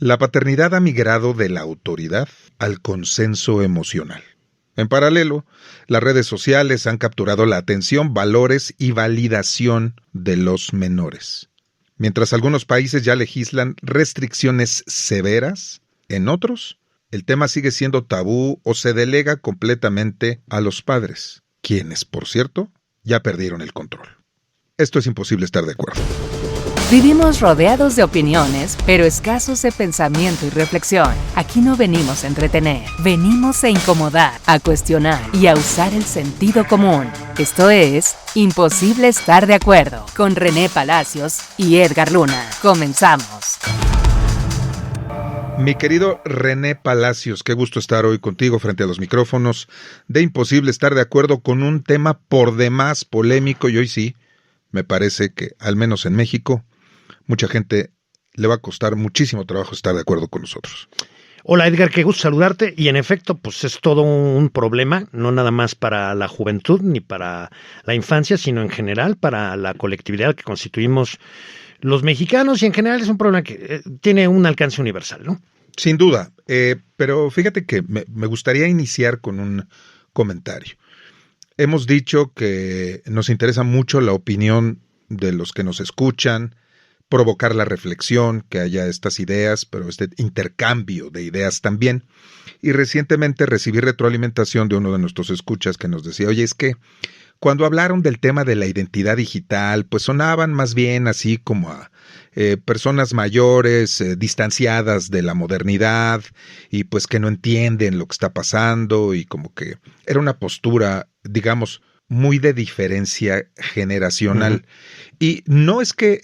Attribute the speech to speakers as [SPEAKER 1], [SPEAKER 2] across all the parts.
[SPEAKER 1] La paternidad ha migrado de la autoridad al consenso emocional. En paralelo, las redes sociales han capturado la atención, valores y validación de los menores. Mientras algunos países ya legislan restricciones severas, en otros, el tema sigue siendo tabú o se delega completamente a los padres, quienes, por cierto, ya perdieron el control. Esto es imposible estar de acuerdo.
[SPEAKER 2] Vivimos rodeados de opiniones, pero escasos de pensamiento y reflexión. Aquí no venimos a entretener, venimos a incomodar, a cuestionar y a usar el sentido común. Esto es Imposible Estar de Acuerdo, con René Palacios y Edgar Luna. Comenzamos.
[SPEAKER 1] Mi querido René Palacios, qué gusto estar hoy contigo frente a los micrófonos de Imposible Estar de Acuerdo con un tema por demás polémico y hoy sí, me parece que, al menos en México, mucha gente le va a costar muchísimo trabajo estar de acuerdo con nosotros.
[SPEAKER 3] Hola Edgar, qué gusto saludarte y en efecto pues es todo un problema, no nada más para la juventud ni para la infancia, sino en general para la colectividad que constituimos los mexicanos y en general es un problema que tiene un alcance universal, ¿no?
[SPEAKER 1] Sin duda, pero fíjate que me gustaría iniciar con un comentario. Hemos dicho que nos interesa mucho la opinión de los que nos escuchan, provocar la reflexión, que haya estas ideas, pero este intercambio de ideas también. Y recientemente recibí retroalimentación de uno de nuestros escuchas que nos decía, oye, es que cuando hablaron del tema de la identidad digital, pues sonaban más bien así como a personas mayores, distanciadas de la modernidad y pues que no entienden lo que está pasando y como que era una postura, digamos, muy de diferencia generacional. Y no es que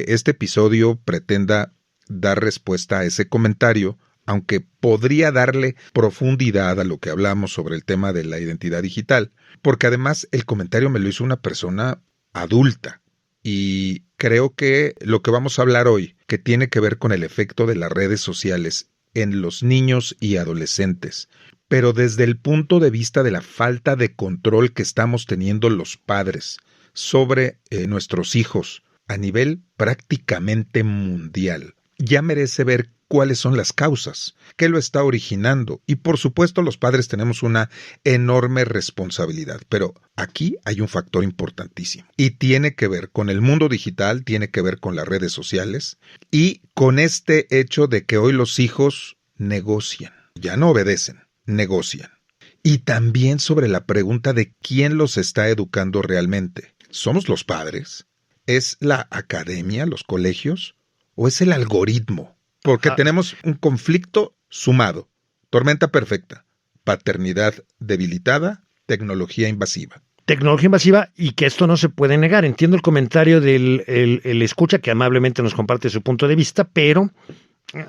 [SPEAKER 1] este episodio pretenda dar respuesta a ese comentario, aunque podría darle profundidad a lo que hablamos sobre el tema de la identidad digital, porque además el comentario me lo hizo una persona adulta. Y creo que lo que vamos a hablar hoy, que tiene que ver con el efecto de las redes sociales en los niños y adolescentes, pero desde el punto de vista de la falta de control que estamos teniendo los padres sobre nuestros hijos a nivel prácticamente mundial, ya merece ver cuáles son las causas, qué lo está originando y por supuesto los padres tenemos una enorme responsabilidad, pero aquí hay un factor importantísimo y tiene que ver con el mundo digital, tiene que ver con las redes sociales y con este hecho de que hoy los hijos negocian, ya no obedecen, negocian. Y también sobre la pregunta de quién los está educando realmente. ¿Somos los padres? ¿Es la academia, los colegios? ¿O es el algoritmo? Porque tenemos un conflicto sumado. Tormenta perfecta. Paternidad debilitada. Tecnología invasiva.
[SPEAKER 3] Tecnología invasiva y que esto no se puede negar. Entiendo el comentario del el escucha que amablemente nos comparte su punto de vista, pero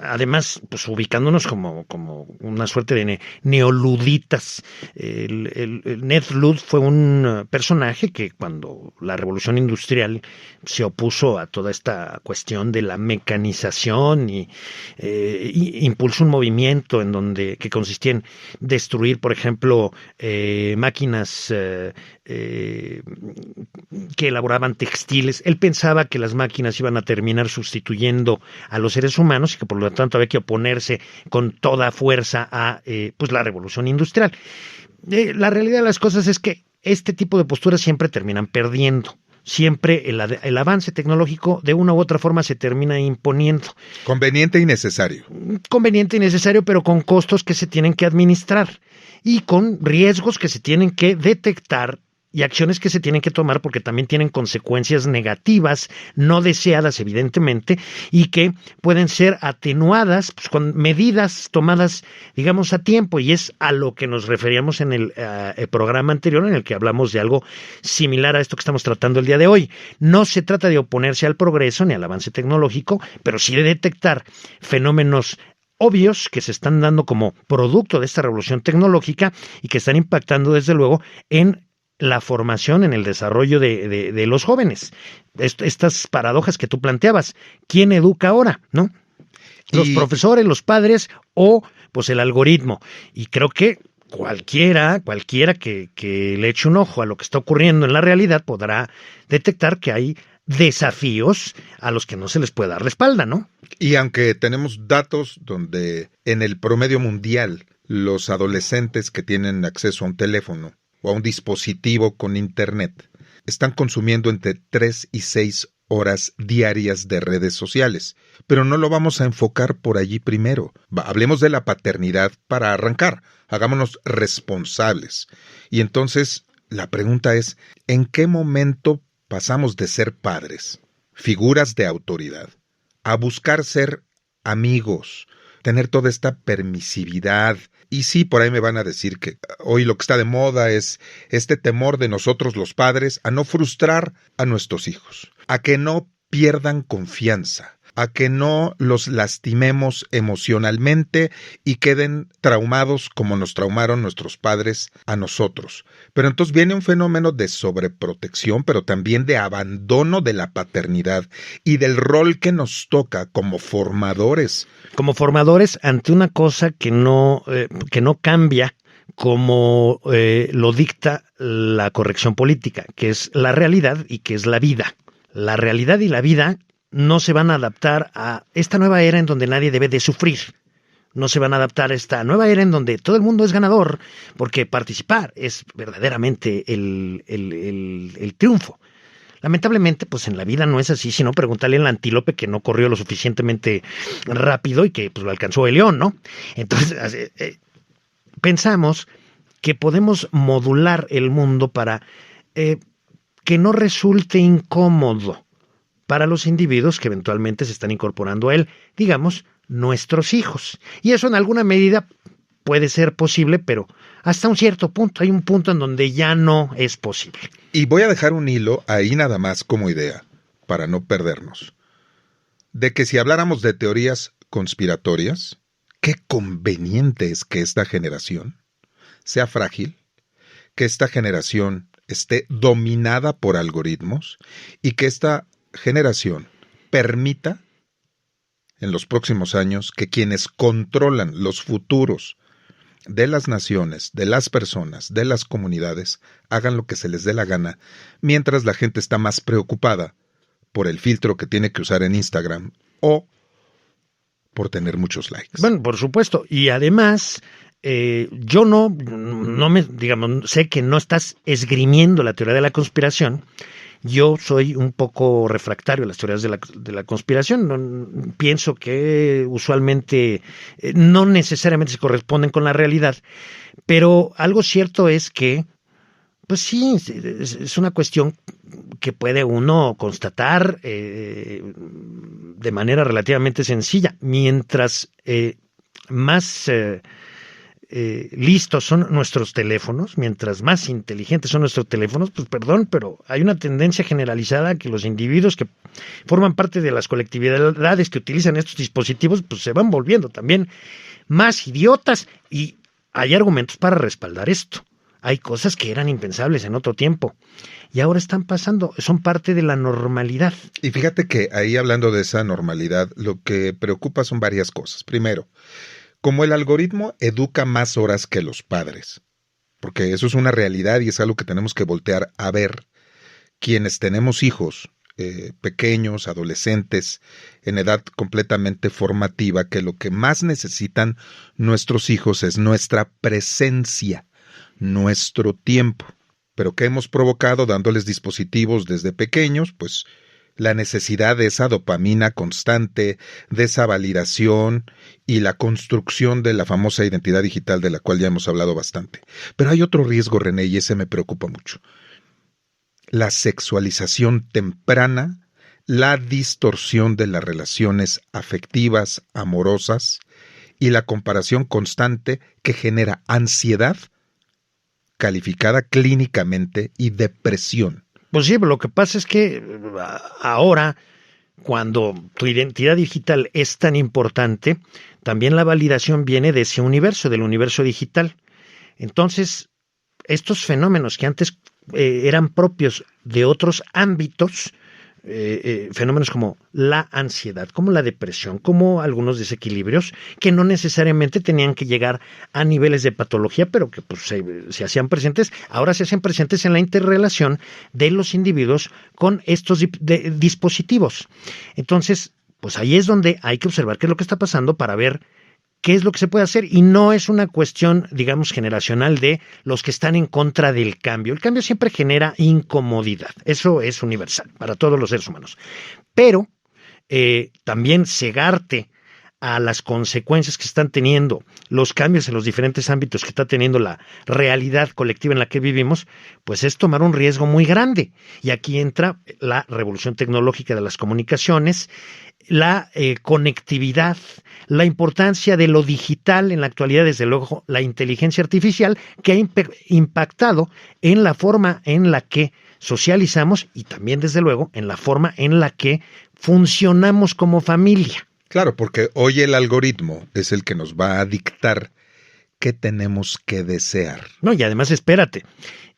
[SPEAKER 3] además, pues ubicándonos como una suerte de neoluditas. El Ned Ludd fue un personaje que cuando la revolución industrial se opuso a toda esta cuestión de la mecanización y impulsó un movimiento que consistía en destruir, por ejemplo, máquinas que elaboraban textiles. Él pensaba que las máquinas iban a terminar sustituyendo a los seres humanos y que por lo tanto había que oponerse con toda fuerza a pues la revolución industrial. La realidad de las cosas es que este tipo de posturas siempre terminan perdiendo. Siempre el avance tecnológico de una u otra forma se termina imponiendo.
[SPEAKER 1] Conveniente y necesario.
[SPEAKER 3] Conveniente y necesario, pero con costos que se tienen que administrar y con riesgos que se tienen que detectar y acciones que se tienen que tomar porque también tienen consecuencias negativas, no deseadas evidentemente, y que pueden ser atenuadas pues, con medidas tomadas, digamos, a tiempo, y es a lo que nos referíamos en el programa anterior en el que hablamos de algo similar a esto que estamos tratando el día de hoy. No se trata de oponerse al progreso ni al avance tecnológico, pero sí de detectar fenómenos obvios que se están dando como producto de esta revolución tecnológica y que están impactando desde luego en la formación, en el desarrollo de los jóvenes. Estas paradojas que tú planteabas, ¿quién educa ahora? ¿No? Los profesores, los padres o pues el algoritmo. Y creo que cualquiera que le eche un ojo a lo que está ocurriendo en la realidad podrá detectar que hay desafíos a los que no se les puede dar la espalda, ¿no?
[SPEAKER 1] Y aunque tenemos datos donde en el promedio mundial los adolescentes que tienen acceso a un teléfono o a un dispositivo con internet están consumiendo entre 3 y 6 horas diarias de redes sociales, pero no lo vamos a enfocar por allí primero. Hablemos de la paternidad para arrancar, hagámonos responsables. Y entonces la pregunta es, ¿en qué momento pasamos de ser padres, figuras de autoridad, a buscar ser amigos, tener toda esta permisividad? Y sí, por ahí me van a decir que hoy lo que está de moda es este temor de nosotros los padres a no frustrar a nuestros hijos, a que no pierdan confianza, a que no los lastimemos emocionalmente y queden traumados como nos traumaron nuestros padres a nosotros. Pero entonces viene un fenómeno de sobreprotección, pero también de abandono de la paternidad y del rol que nos toca como formadores.
[SPEAKER 3] Como formadores ante una cosa que no cambia como lo dicta la corrección política, que es la realidad y que es la vida. La realidad y la vida no se van a adaptar a esta nueva era en donde nadie debe de sufrir. No se van a adaptar a esta nueva era en donde todo el mundo es ganador, porque participar es verdaderamente el triunfo. Lamentablemente, pues en la vida no es así, sino pregúntale al antílope que no corrió lo suficientemente rápido y que pues lo alcanzó el león, ¿no? Entonces, pensamos que podemos modular el mundo para que no resulte incómodo para los individuos que eventualmente se están incorporando a él, digamos, nuestros hijos. Y eso en alguna medida puede ser posible, pero hasta un cierto punto, hay un punto en donde ya no es posible.
[SPEAKER 1] Y voy a dejar un hilo ahí nada más como idea, para no perdernos, de que si habláramos de teorías conspiratorias, qué conveniente es que esta generación sea frágil, que esta generación esté dominada por algoritmos y que esta generación permita en los próximos años que quienes controlan los futuros de las naciones, de las personas, de las comunidades, hagan lo que se les dé la gana, mientras la gente está más preocupada por el filtro que tiene que usar en Instagram o por tener muchos likes.
[SPEAKER 3] Bueno, por supuesto. Y además, yo no me, digamos, sé que no estás esgrimiendo la teoría de la conspiración. Yo soy un poco refractario a las teorías de la conspiración. Pienso que usualmente no necesariamente se corresponden con la realidad, pero algo cierto es que, pues sí, es una cuestión que puede uno constatar de manera relativamente sencilla. Mientras más listos son nuestros teléfonos, mientras más inteligentes son nuestros teléfonos, pues perdón, pero hay una tendencia generalizada que los individuos que forman parte de las colectividades que utilizan estos dispositivos, pues se van volviendo también más idiotas, y hay argumentos para respaldar esto. Hay cosas que eran impensables en otro tiempo y ahora están pasando, son parte de la normalidad.
[SPEAKER 1] Y fíjate que ahí, hablando de esa normalidad, lo que preocupa son varias cosas. Primero, como el algoritmo educa más horas que los padres, porque eso es una realidad y es algo que tenemos que voltear a ver, quienes tenemos hijos pequeños, adolescentes, en edad completamente formativa, que lo que más necesitan nuestros hijos es nuestra presencia, nuestro tiempo. Pero ¿qué hemos provocado dándoles dispositivos desde pequeños? Pues la necesidad de esa dopamina constante, de esa validación y la construcción de la famosa identidad digital de la cual ya hemos hablado bastante. Pero hay otro riesgo, René, y ese me preocupa mucho. La sexualización temprana, la distorsión de las relaciones afectivas, amorosas y la comparación constante que genera ansiedad calificada clínicamente y depresión.
[SPEAKER 3] Pues sí, lo que pasa es que ahora, cuando tu identidad digital es tan importante, también la validación viene de ese universo, del universo digital. Entonces, estos fenómenos que antes eran propios de otros ámbitos, fenómenos como la ansiedad, como la depresión, como algunos desequilibrios que no necesariamente tenían que llegar a niveles de patología, pero que pues, se hacían presentes, ahora se hacen presentes en la interrelación de los individuos con estos dispositivos. Entonces, pues ahí es donde hay que observar qué es lo que está pasando para ver qué es lo que se puede hacer, y no es una cuestión, digamos, generacional de los que están en contra del cambio. El cambio siempre genera incomodidad, eso es universal para todos los seres humanos, pero también cegarte a las consecuencias que están teniendo los cambios en los diferentes ámbitos que está teniendo la realidad colectiva en la que vivimos, pues es tomar un riesgo muy grande. Y aquí entra la revolución tecnológica de las comunicaciones, la conectividad, la importancia de lo digital en la actualidad, desde luego la inteligencia artificial, que ha impactado en la forma en la que socializamos y también, desde luego, en la forma en la que funcionamos como familia.
[SPEAKER 1] Claro, porque hoy el algoritmo es el que nos va a dictar qué tenemos que desear.
[SPEAKER 3] No, y además, espérate,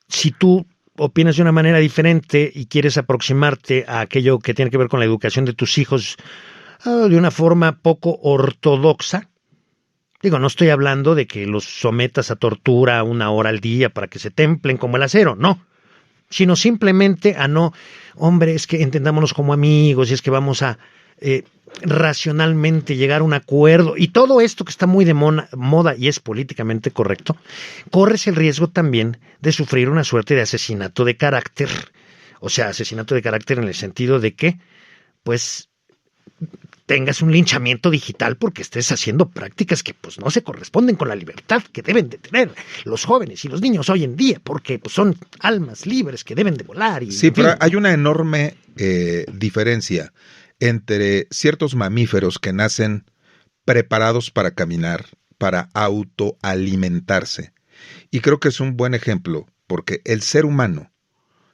[SPEAKER 3] si tú opinas de una manera diferente y quieres aproximarte a aquello que tiene que ver con la educación de tus hijos de una forma poco ortodoxa, digo, no estoy hablando de que los sometas a tortura 1 hora al día para que se templen como el acero, no, sino simplemente a no, hombre, es que entendámonos como amigos y es que vamos a racionalmente llegar a un acuerdo, y todo esto que está muy de moda y es políticamente correcto, corres el riesgo también de sufrir una suerte de asesinato de carácter, o sea, asesinato de carácter en el sentido de que, pues, tengas un linchamiento digital porque estés haciendo prácticas que pues no se corresponden con la libertad que deben de tener los jóvenes y los niños hoy en día, porque pues, son almas libres que deben de volar. Y,
[SPEAKER 1] sí, pero hay una enorme diferencia entre ciertos mamíferos que nacen preparados para caminar, para autoalimentarse. Y creo que es un buen ejemplo, porque el ser humano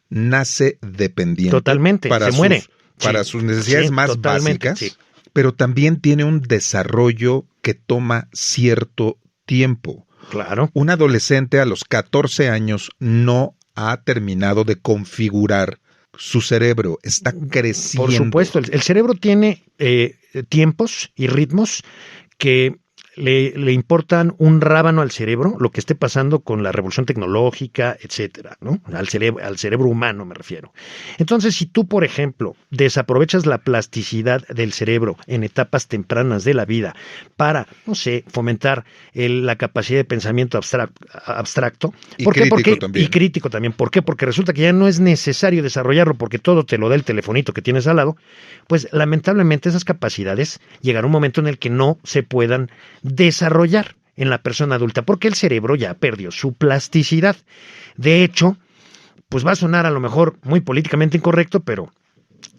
[SPEAKER 1] nace dependiente.
[SPEAKER 3] Totalmente, se muere.
[SPEAKER 1] Para sus necesidades más básicas, pero también tiene un desarrollo que toma cierto tiempo.
[SPEAKER 3] Claro.
[SPEAKER 1] Un adolescente a los 14 años no ha terminado de configurar su cerebro, está creciendo.
[SPEAKER 3] Por supuesto, el cerebro tiene tiempos y ritmos que le importan un rábano al cerebro, lo que esté pasando con la revolución tecnológica, etcétera, ¿no? Al cerebro humano me refiero. Entonces, si tú, por ejemplo, desaprovechas la plasticidad del cerebro en etapas tempranas de la vida para, no sé, fomentar la capacidad de pensamiento abstracto, ¿por qué? Y crítico también. ¿Por qué? Porque resulta que ya no es necesario desarrollarlo porque todo te lo da el telefonito que tienes al lado, pues lamentablemente esas capacidades llegará un momento en el que no se puedan desarrollar en la persona adulta, porque el cerebro ya perdió su plasticidad. De hecho, pues va a sonar a lo mejor muy políticamente incorrecto, pero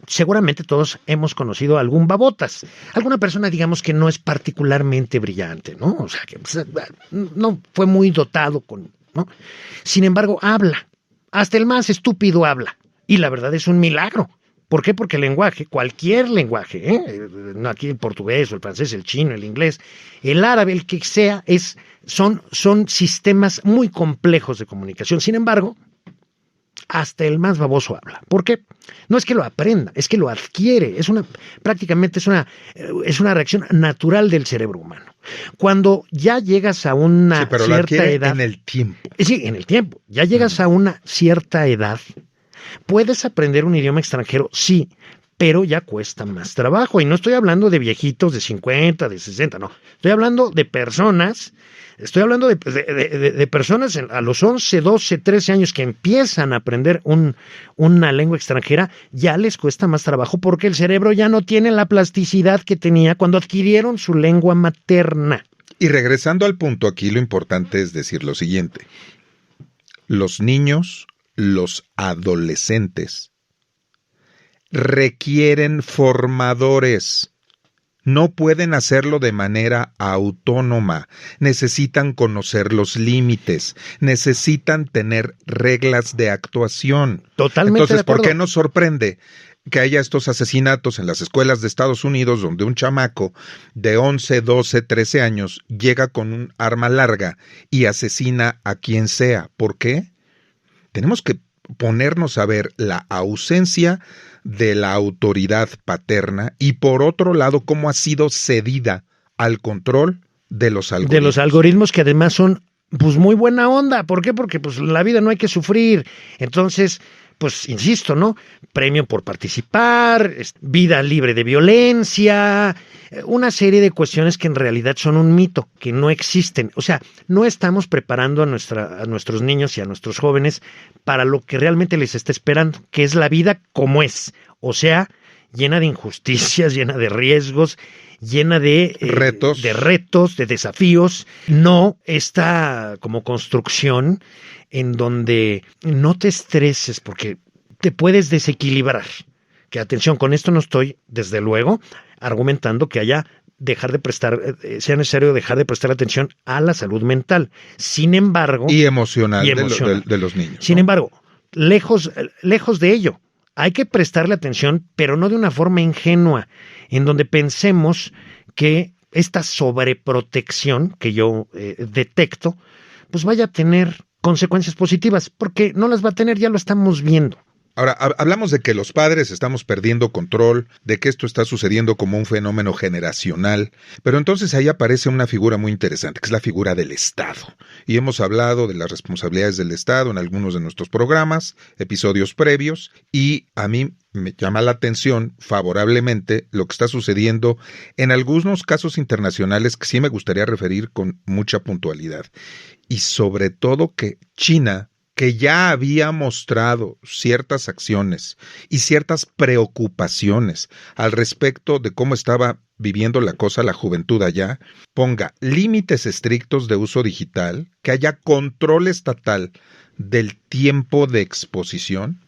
[SPEAKER 3] seguramente todos hemos conocido a algún babotas, alguna persona, digamos, que no es particularmente brillante, ¿no? O sea, que pues, no fue muy dotado ¿no? Sin embargo, habla. Hasta el más estúpido habla. Y la verdad es un milagro. ¿Por qué? Porque el lenguaje, cualquier lenguaje, no aquí el portugués o el francés, el chino, el inglés, el árabe, el que sea, son sistemas muy complejos de comunicación. Sin embargo, hasta el más baboso habla. ¿Por qué? No es que lo aprenda, es que lo adquiere. Prácticamente es una reacción natural del cerebro humano. Cuando ya llegas a una cierta edad,
[SPEAKER 1] en el tiempo.
[SPEAKER 3] Sí, en el tiempo. Ya llegas a una cierta edad. ¿Puedes aprender un idioma extranjero? Sí, pero ya cuesta más trabajo. Y no estoy hablando de viejitos de 50, de 60, no. Estoy hablando de personas, de personas a los 11, 12, 13 años que empiezan a aprender una lengua extranjera, ya les cuesta más trabajo porque el cerebro ya no tiene la plasticidad que tenía cuando adquirieron su lengua materna.
[SPEAKER 1] Y regresando al punto, aquí lo importante es decir lo siguiente. Los niños, los adolescentes requieren formadores. No pueden hacerlo de manera autónoma. Necesitan conocer los límites. Necesitan tener reglas de actuación.
[SPEAKER 3] Totalmente.
[SPEAKER 1] Entonces,
[SPEAKER 3] de acuerdo.
[SPEAKER 1] ¿por qué nos sorprende que haya estos asesinatos en las escuelas de Estados Unidos donde un chamaco de 11, 12, 13 años llega con un arma larga y asesina a quien sea? ¿Por qué? Tenemos que ponernos a ver la ausencia de la autoridad paterna y por otro lado cómo ha sido cedida al control de los algoritmos.
[SPEAKER 3] De los algoritmos que además son pues muy buena onda. ¿Por qué? Porque pues en la vida no hay que sufrir. Entonces, pues insisto, ¿no? Premio por participar, vida libre de violencia, una serie de cuestiones que en realidad son un mito, que no existen. O sea, no estamos preparando a nuestros niños y a nuestros jóvenes para lo que realmente les está esperando, que es la vida como es. O sea, llena de injusticias, llena de riesgos, llena de retos, de desafíos, no esta como construcción en donde no te estreses porque te puedes desequilibrar. Que atención, con esto no estoy, desde luego, argumentando que sea necesario dejar de prestar atención a la salud mental. Sin embargo...
[SPEAKER 1] Y emocional, de los niños.
[SPEAKER 3] Sin embargo, lejos de ello. Hay que prestarle atención, pero no de una forma ingenua, en donde pensemos que esta sobreprotección que yo detecto, pues vaya a tener consecuencias positivas, porque no las va a tener, ya lo estamos viendo.
[SPEAKER 1] Ahora, hablamos de que los padres estamos perdiendo control, de que esto está sucediendo como un fenómeno generacional, pero entonces ahí aparece una figura muy interesante, que es la figura del Estado. Y hemos hablado de las responsabilidades del Estado en algunos de nuestros programas, episodios previos, y a mí me llama la atención favorablemente lo que está sucediendo en algunos casos internacionales que sí me gustaría referir con mucha puntualidad. Y sobre todo que China, que ya había mostrado ciertas acciones y ciertas preocupaciones al respecto de cómo estaba viviendo la cosa la juventud allá, ponga límites estrictos de uso digital, que haya control estatal del tiempo de exposición.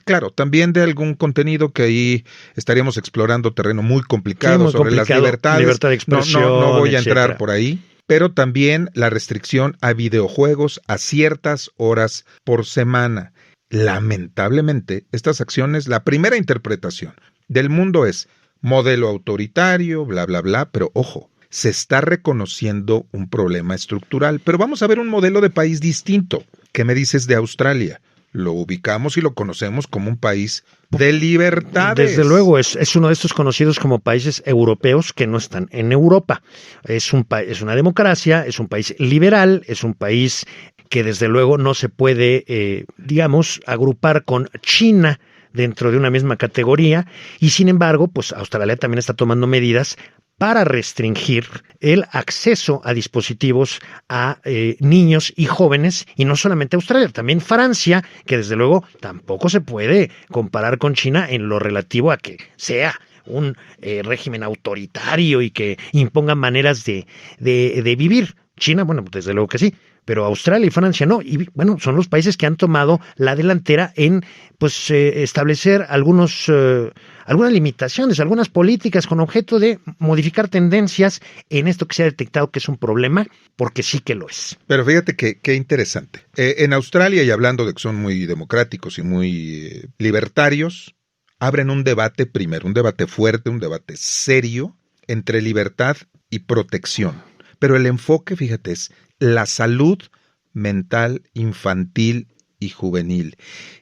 [SPEAKER 1] Claro, también de algún contenido que ahí estaríamos explorando terreno muy complicado,
[SPEAKER 3] muy
[SPEAKER 1] sobre
[SPEAKER 3] complicado,
[SPEAKER 1] las libertades.
[SPEAKER 3] Libertad de expresión,
[SPEAKER 1] no voy a
[SPEAKER 3] etcétera.
[SPEAKER 1] entrar por ahí. Pero también la restricción a videojuegos a ciertas horas por semana. Lamentablemente, estas acciones, la primera interpretación del mundo es modelo autoritario, bla, bla, bla, pero ojo, se está reconociendo un problema estructural. Pero vamos a ver un modelo de país distinto. ¿Qué me dices de Australia? Lo ubicamos y lo conocemos como un país de libertades.
[SPEAKER 3] Desde luego, es uno de estos conocidos como países europeos que no están en Europa. Es una democracia, es un país liberal, es un país que desde luego no se puede, agrupar con China dentro de una misma categoría, y sin embargo, pues Australia también está tomando medidas para restringir el acceso a dispositivos a niños y jóvenes, y no solamente Australia, también Francia, que desde luego tampoco se puede comparar con China en lo relativo a que sea un régimen autoritario y que imponga maneras de vivir. China, bueno, desde luego que sí, pero Australia y Francia no. Y bueno, son los países que han tomado la delantera en establecer algunas limitaciones, algunas políticas con objeto de modificar tendencias en esto que se ha detectado que es un problema, porque sí que lo es.
[SPEAKER 1] Pero fíjate qué interesante. En Australia, y hablando de que son muy democráticos y muy libertarios, abren un debate primero, un debate fuerte, un debate serio entre libertad y protección. Pero el enfoque, fíjate, es la salud mental infantil y juvenil.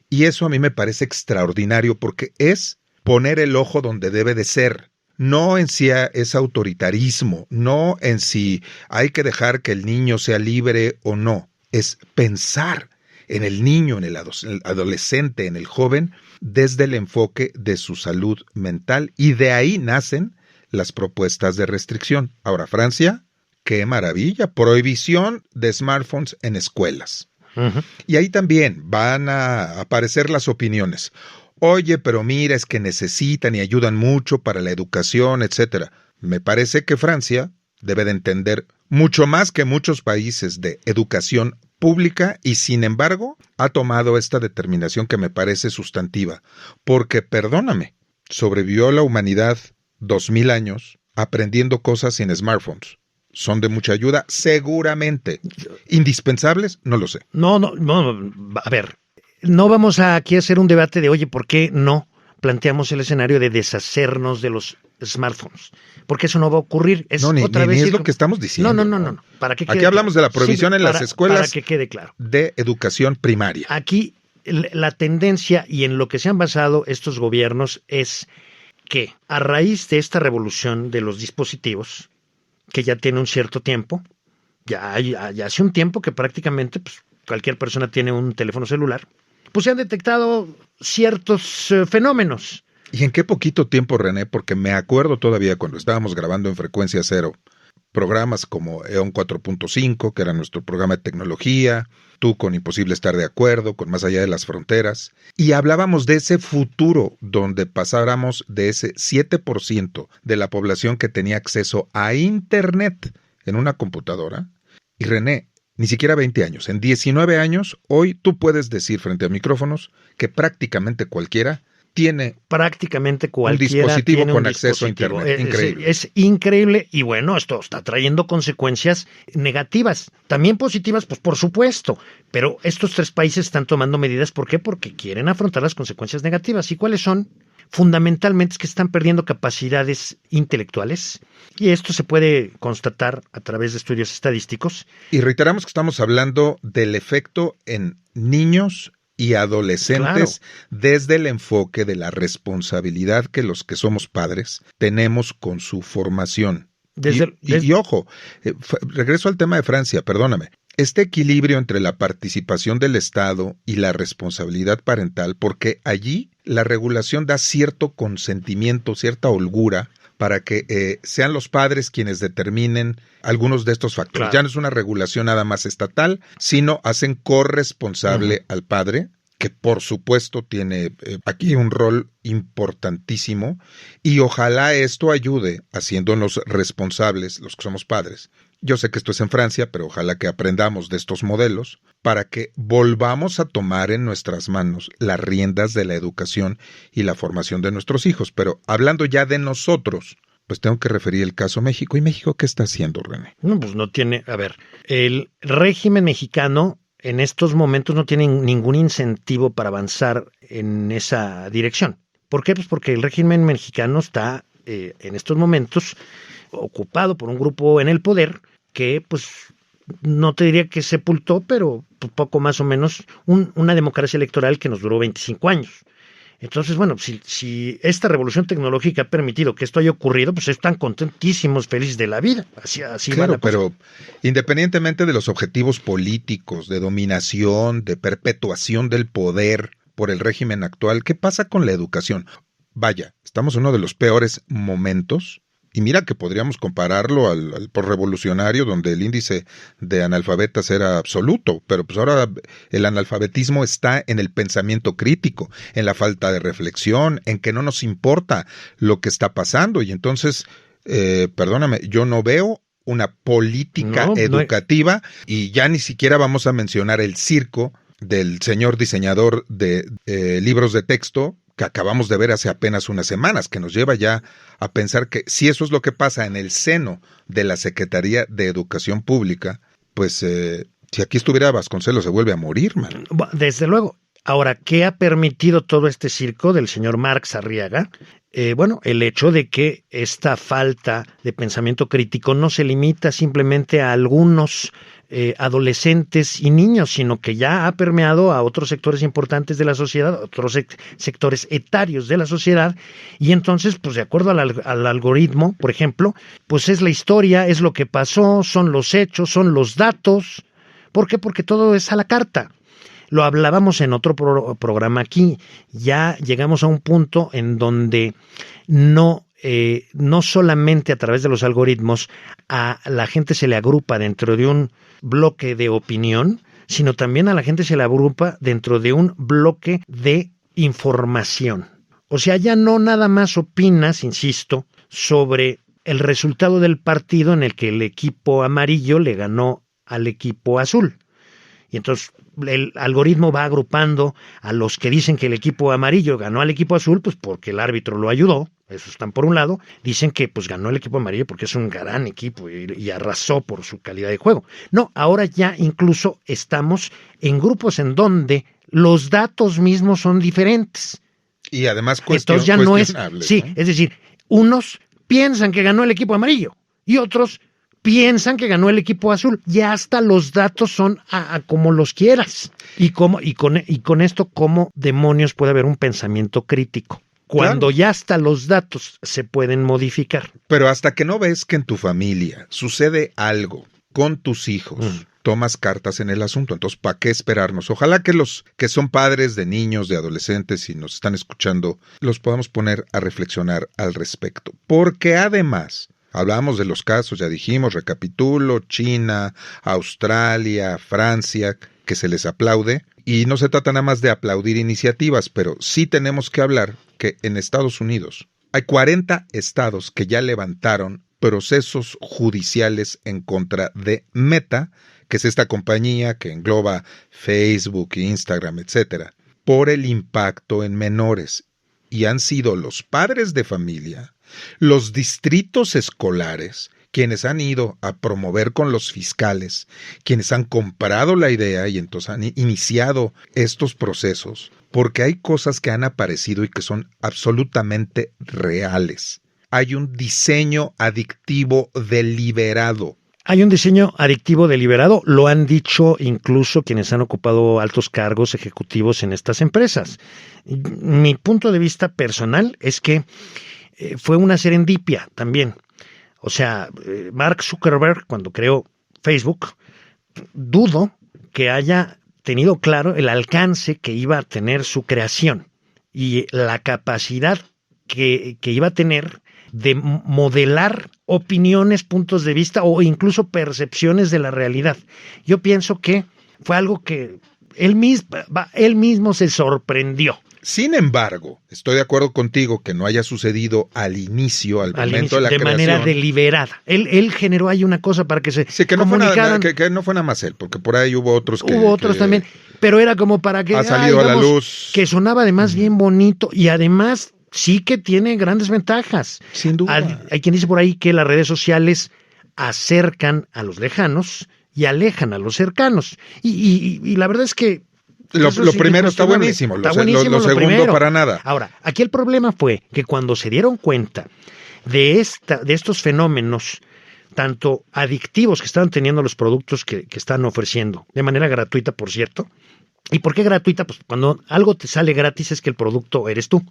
[SPEAKER 1] Y eso a mí me parece extraordinario porque es poner el ojo donde debe de ser. No en si es autoritarismo, no en si hay que dejar que el niño sea libre o no. Es pensar en el niño, en el adolescente, en el joven, desde el enfoque de su salud mental. Y de ahí nacen las propuestas de restricción. Ahora, Francia... ¡Qué maravilla! Prohibición de smartphones en escuelas. Uh-huh. Y ahí también van a aparecer las opiniones. Oye, pero mira, es que necesitan y ayudan mucho para la educación, etcétera. Me parece que Francia debe de entender mucho más que muchos países de educación pública y, sin embargo, ha tomado esta determinación que me parece sustantiva. Porque, perdóname, sobrevivió la humanidad 2000 años aprendiendo cosas sin smartphones. Son de mucha ayuda, seguramente. ¿Indispensables? No lo sé.
[SPEAKER 3] No, a ver, no vamos aquí a hacer un debate de, oye, ¿por qué no planteamos el escenario de deshacernos de los smartphones? Porque eso no va a ocurrir. Es
[SPEAKER 1] ni
[SPEAKER 3] otra vez
[SPEAKER 1] es lo que estamos diciendo.
[SPEAKER 3] No. Para que quede
[SPEAKER 1] aquí hablamos
[SPEAKER 3] claro.
[SPEAKER 1] de la prohibición en las escuelas
[SPEAKER 3] para que quede claro.
[SPEAKER 1] de educación primaria.
[SPEAKER 3] Aquí la tendencia y en lo que se han basado estos gobiernos es que a raíz de esta revolución de los dispositivos, que ya tiene un cierto tiempo, ya hace un tiempo que prácticamente pues, cualquier persona tiene un teléfono celular, pues se han detectado ciertos fenómenos.
[SPEAKER 1] ¿Y en qué poquito tiempo, René? Porque me acuerdo todavía cuando estábamos grabando en Frecuencia Cero, programas como EON 4.5, que era nuestro programa de tecnología, tú con Imposible Estar de Acuerdo, con Más Allá de las Fronteras, y hablábamos de ese futuro donde pasáramos de ese 7% de la población que tenía acceso a Internet en una computadora. Y René, ni siquiera 20 años, en 19 años, hoy tú puedes decir frente a micrófonos que prácticamente cualquiera tiene un dispositivo con acceso a Internet. Increíble.
[SPEAKER 3] Es increíble y bueno, esto está trayendo consecuencias negativas, también positivas, pues por supuesto, pero estos tres países están tomando medidas. ¿Por qué? Porque quieren afrontar las consecuencias negativas. ¿Y cuáles son? Fundamentalmente es que están perdiendo capacidades intelectuales y esto se puede constatar a través de estudios estadísticos.
[SPEAKER 1] Y reiteramos que estamos hablando del efecto en niños y adolescentes, claro, desde el enfoque de la responsabilidad que los que somos padres tenemos con su formación. Y ojo, regreso al tema de Francia, perdóname. Este equilibrio entre la participación del Estado y la responsabilidad parental, porque allí la regulación da cierto consentimiento, cierta holgura, para que sean los padres quienes determinen algunos de estos factores. Claro. Ya no es una regulación nada más estatal, sino hacen corresponsable al padre, que por supuesto tiene aquí un rol importantísimo, y ojalá esto ayude haciéndonos responsables, los que somos padres. Yo sé que esto es en Francia, pero ojalá que aprendamos de estos modelos para que volvamos a tomar en nuestras manos las riendas de la educación y la formación de nuestros hijos. Pero hablando ya de nosotros, pues tengo que referir el caso México. ¿Y México qué está haciendo, René?
[SPEAKER 3] No, pues no tiene, a ver, el régimen mexicano en estos momentos no tiene ningún incentivo para avanzar en esa dirección. ¿Por qué? Pues porque el régimen mexicano está en estos momentos ocupado por un grupo en el poder que, pues, no te diría que sepultó, pero poco más o menos una democracia electoral que nos duró 25 años. Entonces, bueno, si esta revolución tecnológica ha permitido que esto haya ocurrido, pues están contentísimos, felices de la vida. Así
[SPEAKER 1] claro,
[SPEAKER 3] va la cosa.
[SPEAKER 1] Pero independientemente de los objetivos políticos, de dominación, de perpetuación del poder por el régimen actual, ¿qué pasa con la educación? Vaya, estamos en uno de los peores momentos. Y mira que podríamos compararlo al posrevolucionario, donde el índice de analfabetas era absoluto, pero pues ahora el analfabetismo está en el pensamiento crítico, en la falta de reflexión, en que no nos importa lo que está pasando. Y entonces, perdóname, yo no veo una política educativa y ya ni siquiera vamos a mencionar el circo del señor diseñador de libros de texto, que acabamos de ver hace apenas unas semanas, que nos lleva ya a pensar que si eso es lo que pasa en el seno de la Secretaría de Educación Pública, pues si aquí estuviera Vasconcelos se vuelve a morir, man.
[SPEAKER 3] Desde luego. Ahora, ¿qué ha permitido todo este circo del señor Marx Arriaga? Bueno, el hecho de que esta falta de pensamiento crítico no se limita simplemente a algunos adolescentes y niños, sino que ya ha permeado a otros sectores importantes de la sociedad, otros sectores etarios de la sociedad, y entonces, pues de acuerdo al algoritmo, por ejemplo, pues es la historia, es lo que pasó, son los hechos, son los datos. ¿Por qué? Porque todo es a la carta. Lo hablábamos en otro programa aquí, ya llegamos a un punto en donde no solamente a través de los algoritmos a la gente se le agrupa dentro de un bloque de opinión, sino también a la gente se le agrupa dentro de un bloque de información. O sea, ya no nada más opinas, insisto, sobre el resultado del partido en el que el equipo amarillo le ganó al equipo azul. Y entonces el algoritmo va agrupando a los que dicen que el equipo amarillo ganó al equipo azul, pues porque el árbitro lo ayudó, eso están por un lado. Dicen que pues ganó el equipo amarillo porque es un gran equipo y arrasó por su calidad de juego. No, ahora ya incluso estamos en grupos en donde los datos mismos son diferentes.
[SPEAKER 1] Y además
[SPEAKER 3] entonces ya no es, sí, ¿no? Es decir, unos piensan que ganó el equipo amarillo y otros piensan que ganó el equipo azul. Ya hasta los datos son a como los quieras. Y con esto, ¿cómo demonios puede haber un pensamiento crítico? Cuando ya hasta los datos se pueden modificar.
[SPEAKER 1] Pero hasta que no ves que en tu familia sucede algo con tus hijos, tomas cartas en el asunto. Entonces, ¿para qué esperarnos? Ojalá que los que son padres de niños, de adolescentes y nos están escuchando, los podamos poner a reflexionar al respecto. Porque además, hablamos de los casos, ya dijimos, recapitulo, China, Australia, Francia, que se les aplaude. Y no se trata nada más de aplaudir iniciativas, pero sí tenemos que hablar que en Estados Unidos hay 40 estados que ya levantaron procesos judiciales en contra de Meta, que es esta compañía que engloba Facebook, Instagram, etcétera, por el impacto en menores. Y han sido los padres de familia, los distritos escolares, quienes han ido a promover con los fiscales, quienes han comprado la idea y entonces han iniciado estos procesos, porque hay cosas que han aparecido y que son absolutamente reales. Hay un diseño adictivo deliberado.
[SPEAKER 3] Hay un diseño adictivo deliberado, lo han dicho incluso quienes han ocupado altos cargos ejecutivos en estas empresas. Mi punto de vista personal es que fue una serendipia también. O sea, Mark Zuckerberg, cuando creó Facebook, dudo que haya tenido claro el alcance que iba a tener su creación y la capacidad que iba a tener de modelar opiniones, puntos de vista o incluso percepciones de la realidad. Yo pienso que fue algo que él mismo se sorprendió.
[SPEAKER 1] Sin embargo, estoy de acuerdo contigo que no haya sucedido al inicio, al momento de la creación.
[SPEAKER 3] De manera deliberada. Él generó ahí una cosa para que se comunicaran.
[SPEAKER 1] Que no fue nada más él, porque por ahí hubo otros que...
[SPEAKER 3] Hubo otros también, pero era como para que...
[SPEAKER 1] Ha salido a la luz.
[SPEAKER 3] Que sonaba además bien bonito y además sí que tiene grandes ventajas.
[SPEAKER 1] Sin duda.
[SPEAKER 3] Hay quien dice por ahí que las redes sociales acercan a los lejanos y alejan a los cercanos. Y la verdad es que
[SPEAKER 1] Lo primero está buenísimo, lo segundo primero. Para nada.
[SPEAKER 3] Ahora, aquí el problema fue que cuando se dieron cuenta de estos fenómenos, tanto adictivos que estaban teniendo los productos que están ofreciendo, de manera gratuita, por cierto. ¿Y por qué gratuita? Pues cuando algo te sale gratis es que el producto eres tú.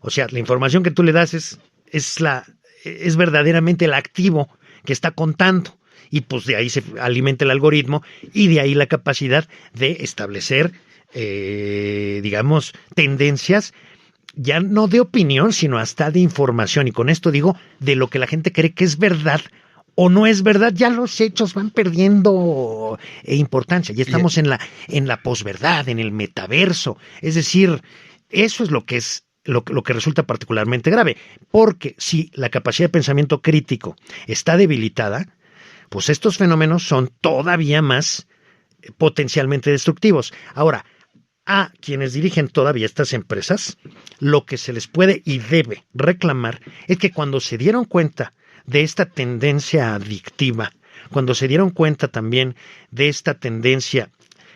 [SPEAKER 3] O sea, la información que tú le das es verdaderamente el activo que está contando. Y pues de ahí se alimenta el algoritmo y de ahí la capacidad de establecer digamos, tendencias ya no de opinión, sino hasta de información. Y con esto digo, de lo que la gente cree que es verdad o no es verdad, ya los hechos van perdiendo importancia. Ya estamos en la posverdad, en el metaverso. Es decir, eso es lo que es lo que resulta particularmente grave. Porque si la capacidad de pensamiento crítico está debilitada, pues estos fenómenos son todavía más potencialmente destructivos. Ahora, a quienes dirigen todavía estas empresas, lo que se les puede y debe reclamar es que cuando se dieron cuenta de esta tendencia adictiva, cuando se dieron cuenta también de esta tendencia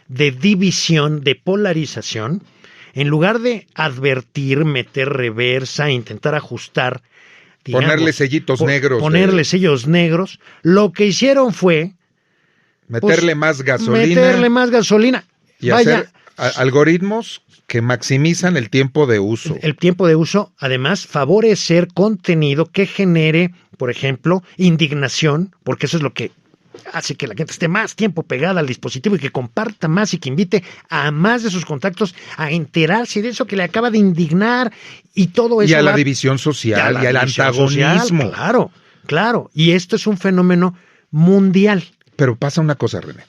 [SPEAKER 3] de división, de polarización, en lugar de advertir, meter reversa, intentar ajustar, digamos,
[SPEAKER 1] ponerle sellitos negros.
[SPEAKER 3] Ponerle sellos negros, lo que hicieron fue
[SPEAKER 1] meterle más gasolina. Y hacer algoritmos que maximizan el tiempo de uso.
[SPEAKER 3] El tiempo de uso, además, favorecer contenido que genere, por ejemplo, indignación, porque eso es lo que hace que la gente esté más tiempo pegada al dispositivo y que comparta más y que invite a más de sus contactos a enterarse de eso que le acaba de indignar y todo eso.
[SPEAKER 1] Y a la división social y al antagonismo.
[SPEAKER 3] Social, claro. Y esto es un fenómeno mundial.
[SPEAKER 1] Pero pasa una cosa, René.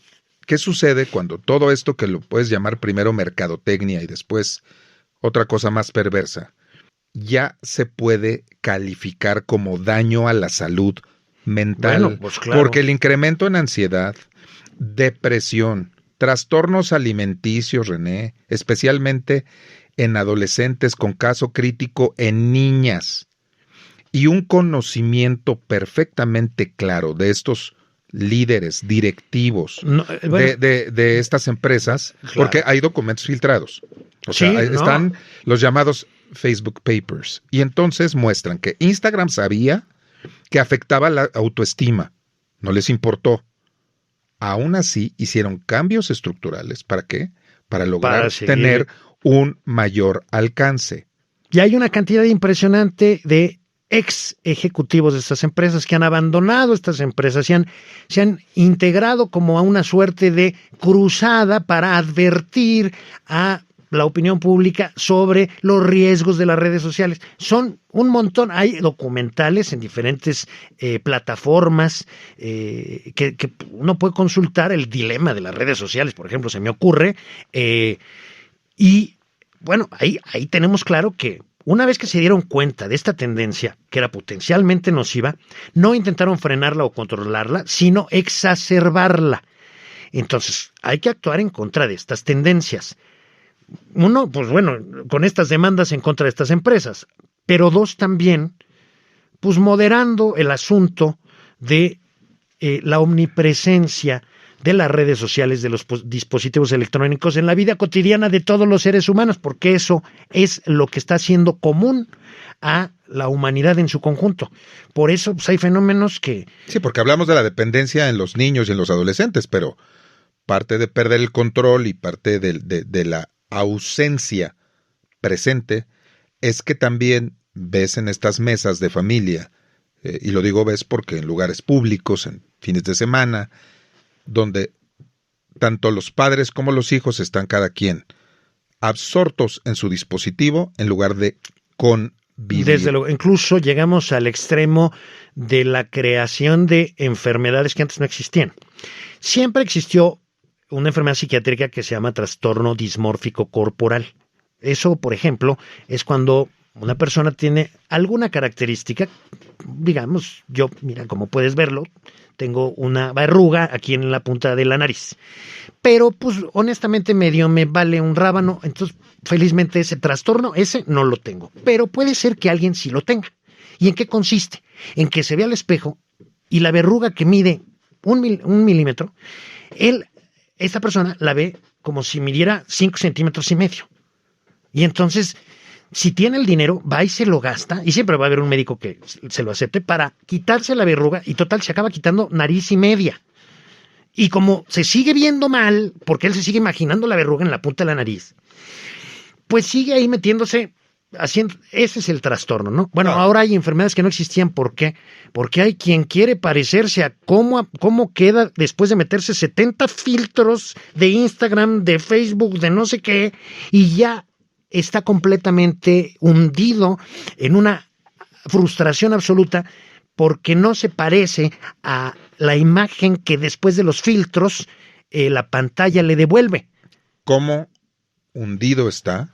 [SPEAKER 1] ¿Qué sucede cuando todo esto que lo puedes llamar primero mercadotecnia y después otra cosa más perversa, ya se puede calificar como daño a la salud mental?
[SPEAKER 3] Bueno, pues claro.
[SPEAKER 1] Porque el incremento en ansiedad, depresión, trastornos alimenticios, René, especialmente en adolescentes con caso crítico en niñas, y un conocimiento perfectamente claro de estos líderes directivos de estas empresas, claro, porque hay documentos filtrados. O sea, están los llamados Facebook Papers. Y entonces muestran que Instagram sabía que afectaba la autoestima, no les importó. Aún así, hicieron cambios estructurales. ¿Para qué? Para lograr tener un mayor alcance.
[SPEAKER 3] Y hay una cantidad impresionante de ex ejecutivos de estas empresas que han abandonado estas empresas, se han integrado como a una suerte de cruzada para advertir a la opinión pública sobre los riesgos de las redes sociales. Son un montón, hay documentales en diferentes plataformas que uno puede consultar el dilema de las redes sociales, por ejemplo, se me ocurre, y bueno, ahí tenemos claro que una vez que se dieron cuenta de esta tendencia, que era potencialmente nociva, no intentaron frenarla o controlarla, sino exacerbarla. Entonces, hay que actuar en contra de estas tendencias. Uno, pues bueno, con estas demandas en contra de estas empresas, pero dos también, pues moderando el asunto de la omnipresencia de las redes sociales, de los dispositivos electrónicos en la vida cotidiana de todos los seres humanos, porque eso es lo que está haciendo común a la humanidad en su conjunto. Por eso pues, hay fenómenos que...
[SPEAKER 1] Sí, porque hablamos de la dependencia en los niños y en los adolescentes, pero parte de perder el control y parte de la ausencia presente es que también ves en estas mesas de familia, y lo digo ves porque en lugares públicos, en fines de semana, donde tanto los padres como los hijos están cada quien absortos en su dispositivo en lugar de convivir.
[SPEAKER 3] Desde luego, incluso llegamos al extremo de la creación de enfermedades que antes no existían. Siempre existió una enfermedad psiquiátrica que se llama trastorno dismórfico corporal. Eso, por ejemplo, es cuando una persona tiene alguna característica, digamos, yo, mira, como puedes verlo, tengo una verruga aquí en la punta de la nariz. Pero, pues, honestamente, medio me vale un rábano. Entonces, felizmente, ese trastorno, ese no lo tengo. Pero puede ser que alguien sí lo tenga. ¿Y en qué consiste? En que se ve al espejo y la verruga que mide un milímetro, esta persona la ve como si midiera 5 centímetros y medio. Y entonces, si tiene el dinero, va y se lo gasta, y siempre va a haber un médico que se lo acepte para quitarse la verruga, y total, se acaba quitando nariz y media. Y como se sigue viendo mal, porque él se sigue imaginando la verruga en la punta de la nariz, pues sigue ahí metiéndose, haciendo, ese es el trastorno, ¿no? Bueno, ahora hay enfermedades que no existían, ¿por qué? Porque hay quien quiere parecerse a cómo queda después de meterse 70 filtros de Instagram, de Facebook, de no sé qué, y ya está completamente hundido en una frustración absoluta porque no se parece a la imagen que después de los filtros la pantalla le devuelve.
[SPEAKER 1] ¿Cómo hundido está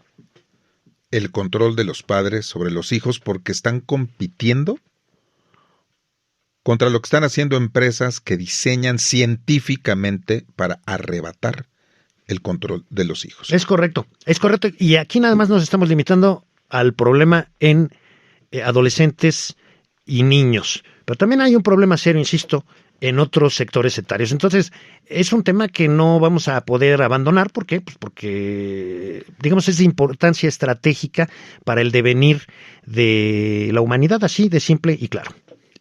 [SPEAKER 1] el control de los padres sobre los hijos porque están compitiendo contra lo que están haciendo empresas que diseñan científicamente para arrebatar el control de los hijos?
[SPEAKER 3] Es correcto. Y aquí nada más nos estamos limitando al problema en adolescentes y niños. Pero también hay un problema serio, insisto, en otros sectores etarios. Entonces, es un tema que no vamos a poder abandonar. ¿Por qué? Pues porque, digamos, es de importancia estratégica para el devenir de la humanidad, así de simple y claro.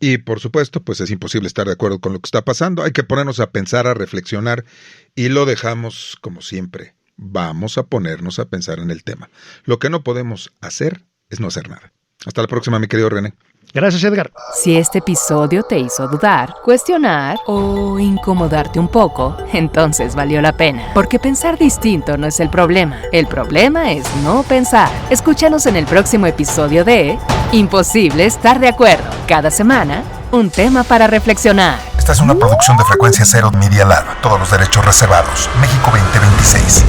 [SPEAKER 1] Y por supuesto, pues es imposible estar de acuerdo con lo que está pasando. Hay que ponernos a pensar, a reflexionar, y lo dejamos como siempre. Vamos a ponernos a pensar en el tema. Lo que no podemos hacer es no hacer nada. Hasta la próxima, mi querido René.
[SPEAKER 3] Gracias, Edgar.
[SPEAKER 2] Si este episodio te hizo dudar, cuestionar o incomodarte un poco, entonces valió la pena. Porque pensar distinto no es el problema. El problema es no pensar. Escúchanos en el próximo episodio de Imposible estar de acuerdo. Cada semana, un tema para reflexionar.
[SPEAKER 4] Esta es una producción de Frecuencia Cero Media Lab. Todos los derechos reservados. México 2026.